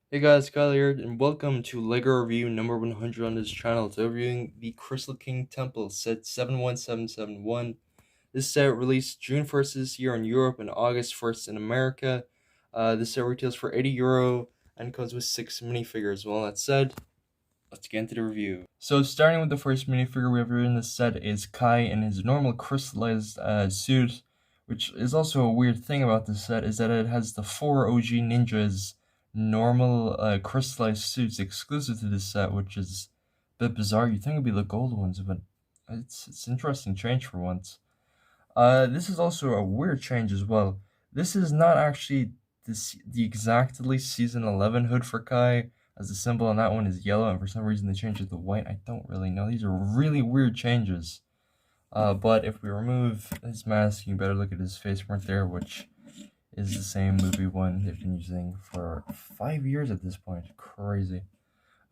Hey guys, Kyle here, and welcome to LEGO review number 100 on this channel. Today reviewing the Crystal King Temple set 71771. This set released June 1st this year in Europe and August 1st in America. This set retails for €80 and comes with 6 minifigures. Well, that said, let's get into the review. So starting with the first minifigure we have here in this set is Kai in his normal crystallized suit, which is also a weird thing about this set, is that it has the 4 OG ninjas normal crystallized suits exclusive to this set, which is a bit bizarre. You'd think it'd be the gold ones, but it's an interesting change for once. This is also a weird change as well. This is not actually the exactly season 11 hood for Kai, as the symbol on that one is yellow, and for some reason they changed it to white. I don't really know. These are really weird changes. But if we remove his mask, you better look at his face print there, which is the same movie one they've been using for 5 years at this point. Crazy.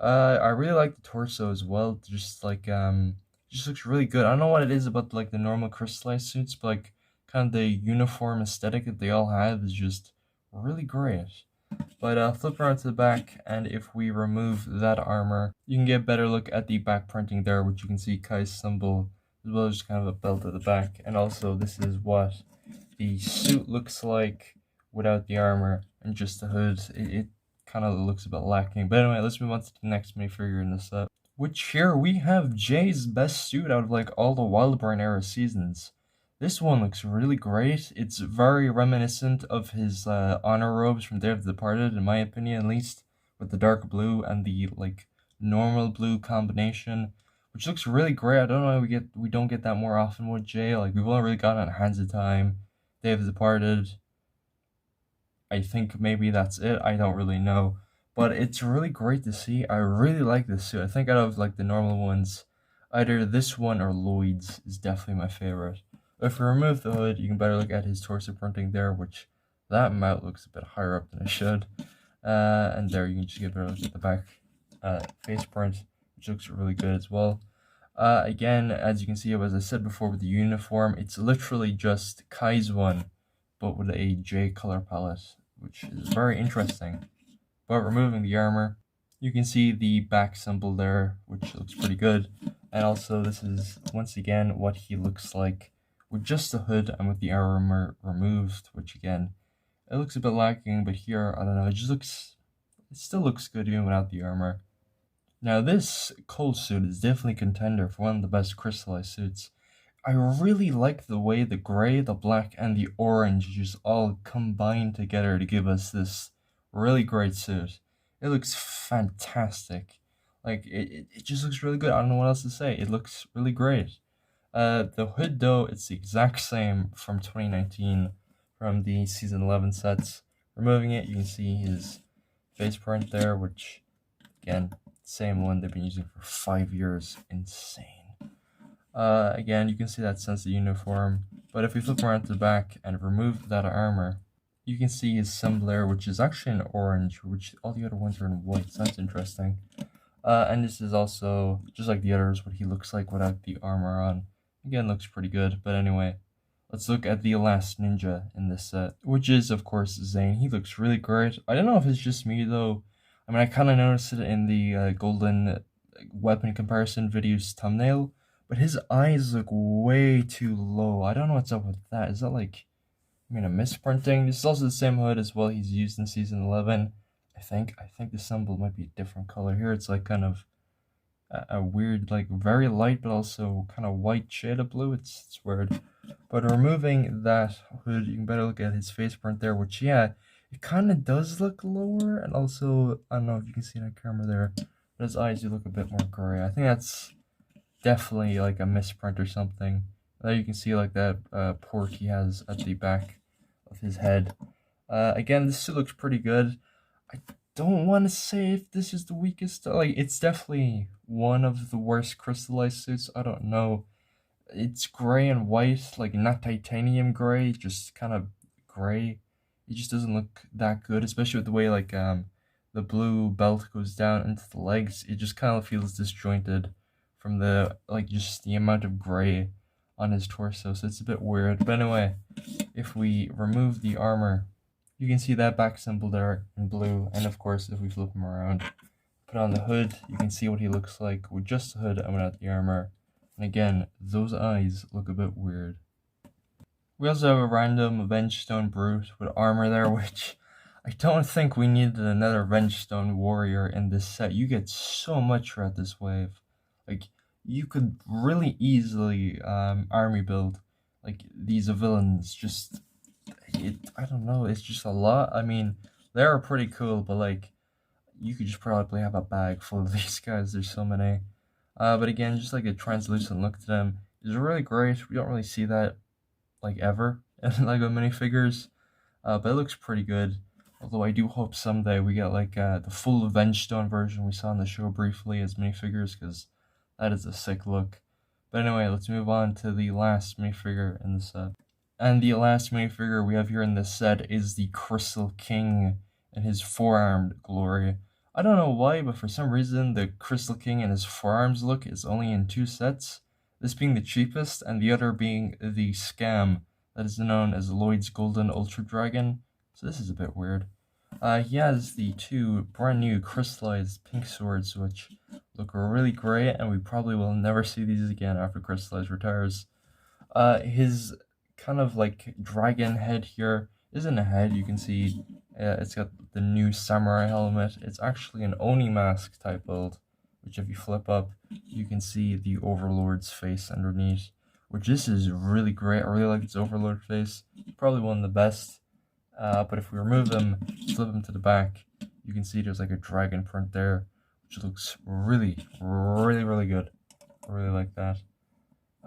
I really like the torso as well. Just looks really good. I don't know what it is about like the normal crystallized suits, but like kind of the uniform aesthetic that they all have is just really great. But flip around to the back, and if we remove that armor, you can get a better look at the back printing there, which you can see Kai's symbol, as well as just kind of a belt at the back. And also, this is what the suit looks like without the armor and just the hood. It kind of looks a bit lacking. But anyway, let's move on to the next minifigure in the set. Which here we have Jay's best suit out of like all the Wildborn era seasons. This one looks really great. It's very reminiscent of his honor robes from Day of the Departed, in my opinion at least, with the dark blue and the like normal blue combination, which looks really great. I don't know why we don't get that more often with Jay. Like we've only really gotten it Hands of Time, Day of the Departed. I think maybe that's it. I don't really know. But it's really great to see. I really like this suit. I think out of like the normal ones, either this one or Lloyd's is definitely my favorite. If we remove the hood, you can better look at his torso printing there, which that mount looks a bit higher up than it should. And there you can just get a better look at the back face print, which looks really good as well. Again, as you can see, as I said before with the uniform, it's literally just Kai's one, but with a J color palette, which is very interesting. But removing the armor, you can see the back symbol there, which looks pretty good. And also, this is once again what he looks like with just the hood and with the armor removed, which again, it looks a bit lacking, but here, I don't know, it still looks good even without the armor. Now this cold suit is definitely a contender for one of the best crystallized suits. I really like the way the gray, the black, and the orange just all combine together to give us this really great suit. It looks fantastic. Like, it just looks really good. I don't know what else to say. It looks really great. The hood, though, it's the exact same from 2019, from the Season 11 sets. Removing it, you can see his face print there, which, again, same one they've been using for 5 years. Insane. Again, you can see that sense of uniform, but if we flip around to the back and remove that armor, you can see his symbol there, which is actually in orange, which all the other ones are in white, so that's interesting. And this is also, just like the others, what he looks like without the armor on. Again, looks pretty good, but anyway, let's look at the last ninja in this set, which is, of course, Zayn. He looks really great. I don't know if it's just me, though. I mean, I kind of noticed it in the golden weapon comparison video's thumbnail, but his eyes look way too low. I don't know what's up with that. Is that like, I mean, a misprinting? This is also the same hood as well he's used in Season 11. I think the symbol might be a different color. Here it's like kind of a weird, like very light, but also kind of white shade of blue. It's weird. But removing that hood, you can better look at his face print there, which, yeah, it kind of does look lower. And also, I don't know if you can see that camera there, but his eyes do look a bit more gray. I think that's definitely like a misprint or something. There you can see like that port he has at the back of his head. Again, this suit looks pretty good. I don't want to say if this is the weakest. Like, it's definitely one of the worst crystallized suits. I don't know. It's gray and white, like not titanium gray, just kind of gray. It just doesn't look that good, especially with the way like the blue belt goes down into the legs. It just kind of feels disjointed from the, like, just the amount of gray on his torso, so it's a bit weird. But anyway, if we remove the armor, You can see that back symbol there in blue, and of course, if we flip him around, put on the hood, you can see what he looks like with just the hood and without the armor. And again, those eyes look a bit weird. We also have a random Vengestone Brute with armor there, which I don't think we needed another Vengestone Warrior in this set. You get so much throughout this wave. Like, you could really easily army build like these villains. Just, I don't know, it's just a lot. I mean, they're pretty cool, but like, you could just probably have a bag full of these guys. There's so many. But again, just like a translucent look to them is really great. We don't really see that like ever in LEGO minifigures, but it looks pretty good. Although I do hope someday we get like the full Vengestone version we saw in the show briefly as minifigures, because that is a sick look. But anyway, let's move on to the last minifigure in the set. And the last minifigure we have here in this set is the Crystal King in his four-armed glory. I don't know why, but for some reason the Crystal King and his forearms look is only in two sets. This being the cheapest, and the other being the Scam that is known as Lloyd's Golden Ultra Dragon. So this is a bit weird. He has the two brand new crystallized pink swords, which look really great, and we probably will never see these again after Crystallized retires. His kind of like dragon head here isn't a head. You can see it's got the new samurai helmet. It's actually an Oni mask type build, which if you flip up, you can see the Overlord's face underneath, which this is really great. I really like this Overlord face. Probably one of the best. But if we remove him, flip him to the back, you can see there's like a dragon print there, which looks really good. I really like that.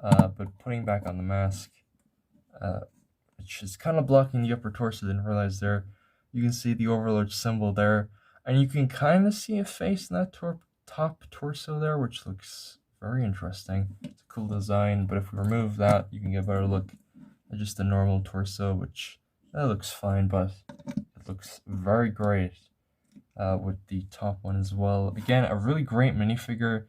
But putting back on the mask, which is kind of blocking the upper torso, didn't realize there. You can see the Overlord symbol there, and you can kind of see a face in that top torso there, which looks very interesting. It's a cool design, but if we remove that, you can get a better look at just the normal torso, which that looks fine, but it looks very great with the top one as well. Again, a really great minifigure,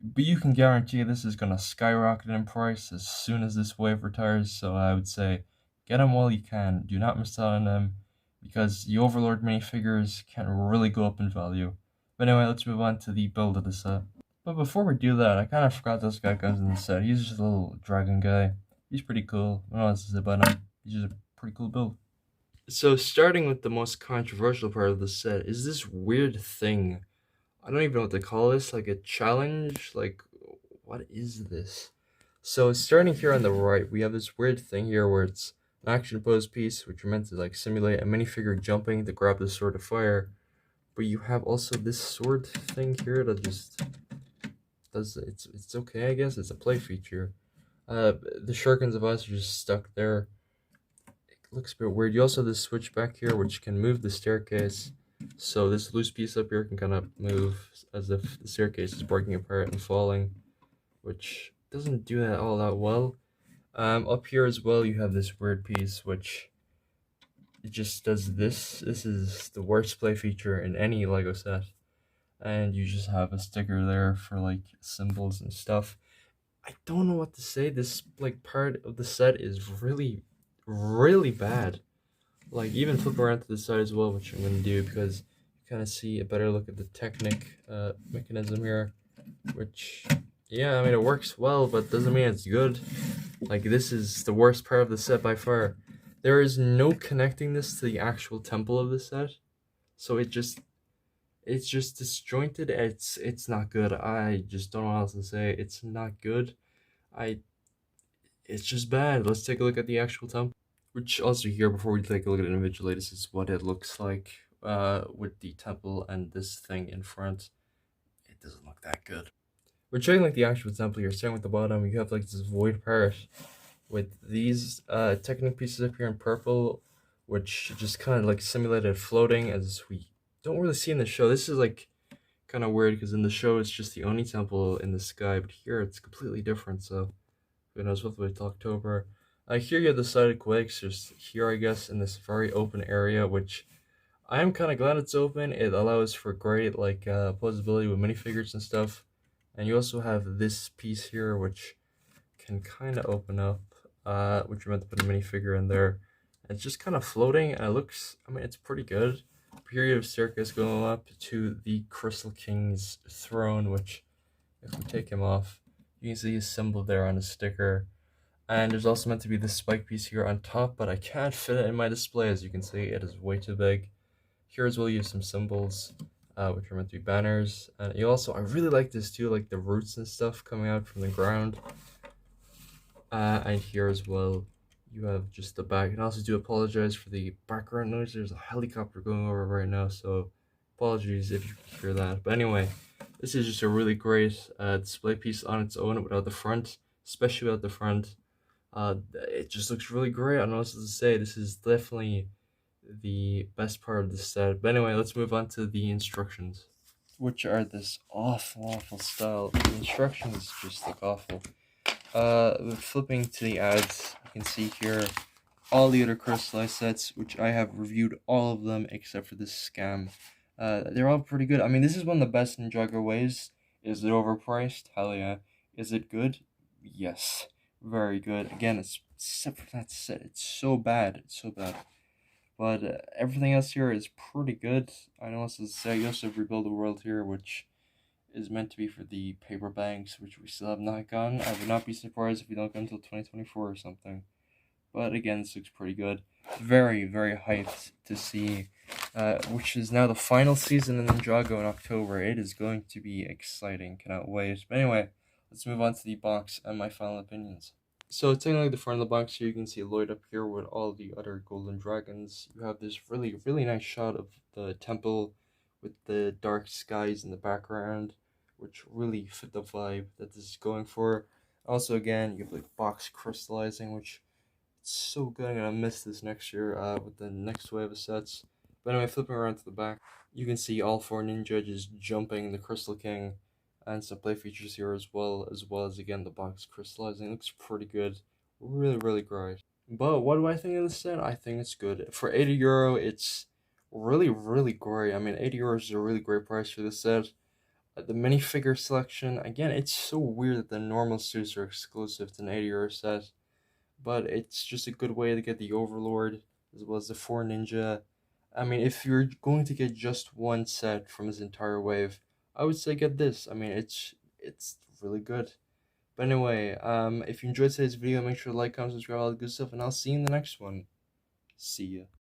but you can guarantee this is going to skyrocket in price as soon as this wave retires, so I would say get them while you can. Do not miss out on them, because the Overlord minifigures can really go up in value. But anyway, let's move on to the build of the set. But before we do that, I kind of forgot this guy comes in the set. He's just a little dragon guy. He's pretty cool. I don't know what to say about him. He's just a pretty cool build. So starting with the most controversial part of the set is this weird thing. I don't even know what to call this, like a challenge? Like, what is this? So starting here on the right, we have this weird thing here where it's an action pose piece, which are meant to like simulate a minifigure jumping to grab the sword of fire. But you have also this sword thing here that just does, it's okay, I guess. It's a play feature. The shurikens of us are just stuck there. It looks a bit weird. You also have this switch back here, which can move the staircase. So this loose piece up here can kind of move as if the staircase is breaking apart and falling, which doesn't do that all that well. Up here as well, you have this weird piece, which it just does this. This is the worst play feature in any LEGO set. And you just have a sticker there for like symbols and stuff. I don't know what to say. This like part of the set is really bad. Like, even flip around to the side as well, which I'm going to do because you kind of see a better look at the Technic mechanism here, which, yeah, I mean, it works well, but doesn't mean it's good. Like, this is the worst part of the set by far. There is no connecting this to the actual temple of the set, so it's just disjointed. It's not good. I just don't know what else to say. It's not good. It's just bad. Let's take a look at the actual temple. Which also here, before we take a look at it individually, this is what it looks like with the temple and this thing in front. It doesn't look that good. We're checking like the actual temple here. Starting with the bottom, you have like this void part with these Technic pieces up here in purple, which just kind of like simulated floating, as we don't really see in the show. This is like kind of weird because in the show it's just the only temple in the sky, but here it's completely different. So who knows, what wait till October. Here you have the sided quakes, just here I guess in this very open area, which I am kind of glad it's open. It allows for great like posability with minifigures and stuff. And you also have this piece here, which can kind of open up, which you're meant to put a minifigure in there. It's just kind of floating, and it looks, I mean, it's pretty good. Period of circus going up to the Crystal King's throne, which, if we take him off, you can see his symbol there on his sticker. And there's also meant to be this spike piece here on top, but I can't fit it in my display. As you can see, it is way too big. Here as well, you have some symbols, which are meant to be banners. And you also, I really like this too, like the roots and stuff coming out from the ground. And here as well, you have just the back. And I also do apologize for the background noise. There's a helicopter going over right now, so apologies if you can hear that. But anyway, this is just a really great display piece on its own without the front, especially without the front. It just looks really great. I don't know what else to say. This is definitely the best part of the set. But anyway, let's move on to the instructions, which are this awful style. The instructions just look awful. Flipping to the ads, you can see here all the other crystallized sets, which I have reviewed all of them except for this scam. They're all pretty good. I mean, this is one of the best Ninjago waves. Is it overpriced? Hell yeah. Is it good? Yes. Very good. Again, except for that set. It's so bad. It's so bad. But everything else here is pretty good. I know this is you also have Rebuild the World here, which is meant to be for the paper banks, which we still have not gotten. I would not be surprised if we don't get until 2024 or something. But again, this looks pretty good. Very hyped to see, which is now the final season in Ninjago in October. It is going to be exciting. Cannot wait. But anyway, let's move on to the box and my final opinions. So taking a look at the front of the box here, you can see Lloyd up here with all the other golden dragons. You have this really nice shot of the temple with the dark skies in the background, which really fit the vibe that this is going for. Also, again, you have like box crystallizing, which it's so good. I'm gonna miss this next year with the next wave of sets. But anyway, flipping around to the back, you can see all four ninja just jumping the Crystal King, and some play features here as again the box crystallizing. It looks pretty good, really great. But what do I think of this set? I think it's good for €80. It's really great. I mean, €80 is a really great price for this set. The minifigure selection, again, it's so weird that the normal suits are exclusive to an €80 set, but it's just a good way to get the Overlord as well as the 4 Ninja. I mean, if you're going to get just one set from this entire wave, I would say get this. I mean, it's really good. But anyway, if you enjoyed today's video, make sure to like, comment, subscribe, all the good stuff, and I'll see you in the next one. See ya.